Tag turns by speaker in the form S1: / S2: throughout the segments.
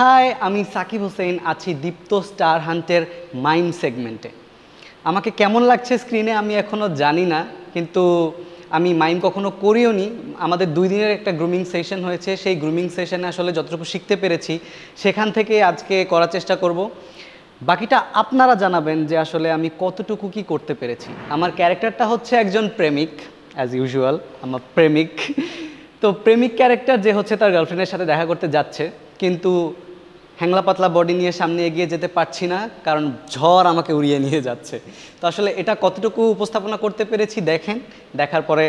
S1: High, আমি সাকিব হোসেন, আছি দীপ্ত star হান্টের mime সেগমেন্টে। আমাকে কেমন লাগছে স্ক্রিনে আমি এখনও জানি না, কিন্তু আমি মাইম কখনো করিও নি। আমাদের 2 দিনের একটা গ্রুমিং সেশন হয়েছে, সেই গ্রুমিং সেশনে আসলে যতটুকু শিখতে পেরেছি সেখান থেকে আজকে করার চেষ্টা করব। বাকিটা আপনারা জানাবেন যে আসলে আমি কতটুকু কি করতে পেরেছি। আমার ক্যারেক্টারটা হচ্ছে একজন প্রেমিক, অ্যাজ ইউজুয়াল আমার প্রেমিক। তো প্রেমিক ক্যারেক্টার যে হচ্ছে তার গার্লফ্রেন্ডের সাথে দেখা করতে যাচ্ছে, কিন্তু হ্যাংলা পাতলা বডি নিয়ে সামনে এগিয়ে যেতে পারছি না, কারণ ঝড় আমাকে উড়িয়ে নিয়ে যাচ্ছে। তো আসলে এটা কতটুকু উপস্থাপনা করতে পেরেছি দেখেন, দেখার পরে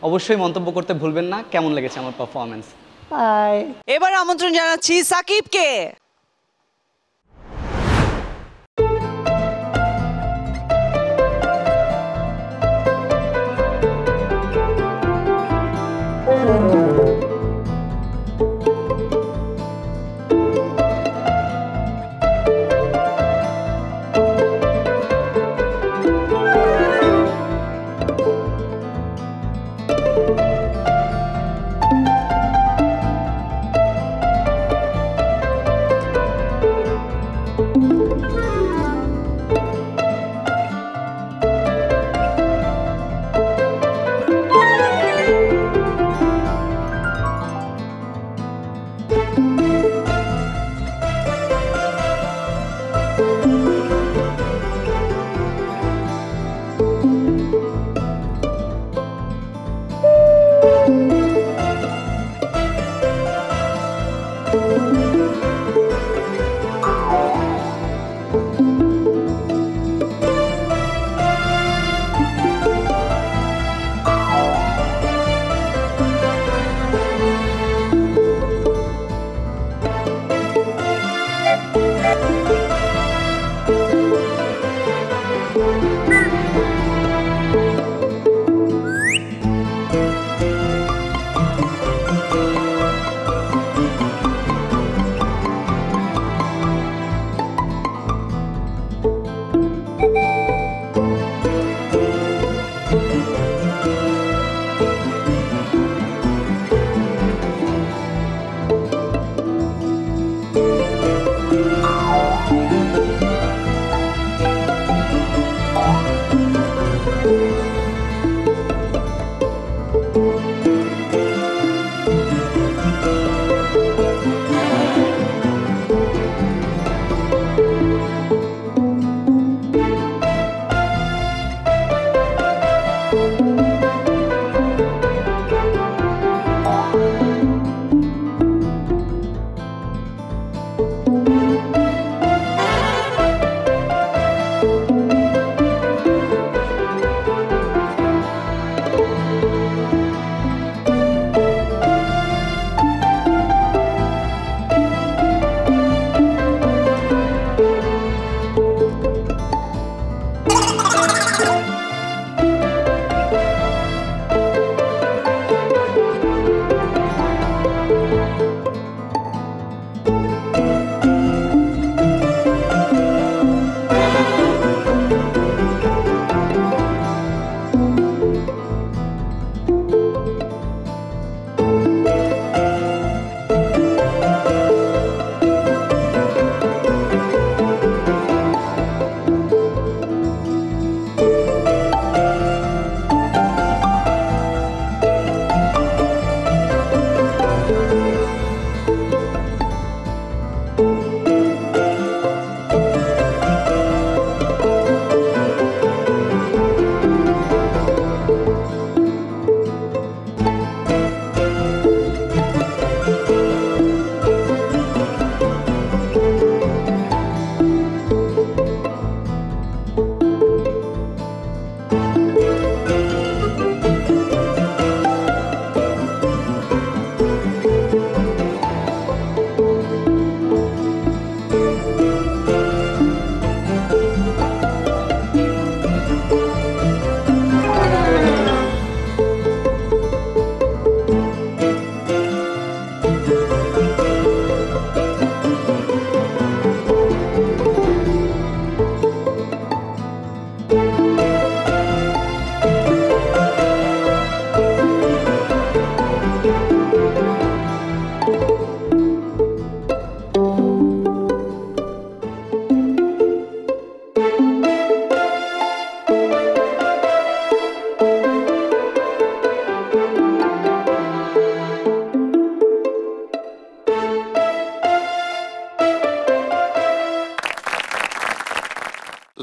S1: অবশ্যই মন্তব্য করতে ভুলবেন না কেমন লেগেছে আমার পারফরমেন্স। বাই।
S2: এবার আমন্ত্রণ জানাচ্ছি সাকিবকে।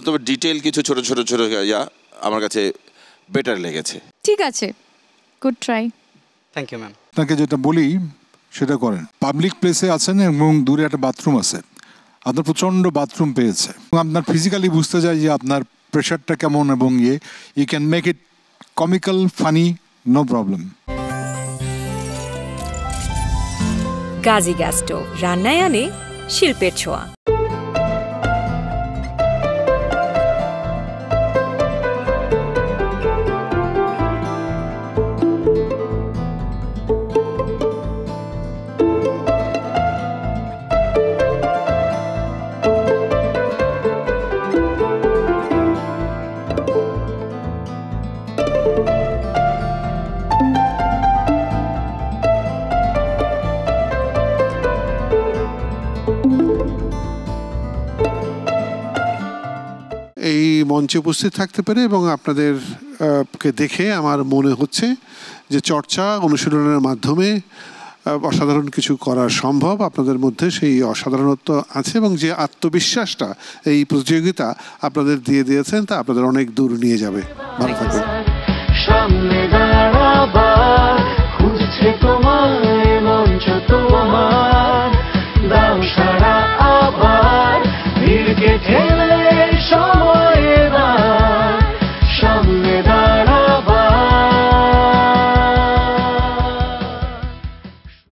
S3: তবে ডিটেল কিছু ছোট ছোট ছোট ইয়া আমার কাছে বেটার লেগেছে।
S4: ঠিক আছে, good try.
S1: Thank you ma'am.
S5: আপনাকে যেটা বলি সেটা করেন। পাবলিক প্লেসে আছেন এবং দূরে একটা বাথরুম আছে, আপনার প্রচণ্ড বাথরুম পেয়েছে এবং আপনার ফিজিক্যালি বুঝতে যায় যে আপনার প্রেশারটা কেমন এবং you can make it comical, funny, no problem.
S6: Gazi gas stove, রান্নায় আনে শিল্পের ছোঁয়া।
S7: এই মঞ্চে উপস্থিত থাকতে পেরে এবং আপনাদের কে দেখে আমার মনে হচ্ছে যে চর্চা অনুশীলনের মাধ্যমে অসাধারণ কিছু করা সম্ভব। আপনাদের মধ্যে সেই অসাধারণত্ব আছে এবং যে আত্মবিশ্বাসটা এই প্রতিযোগিতা আপনাদের দিয়ে দিয়েছেন তা আপনাদের অনেক দূর নিয়ে যাবে। ভালো থাকবেন।
S8: সামনে দাঁড়াবার খুঁজছে তোমায়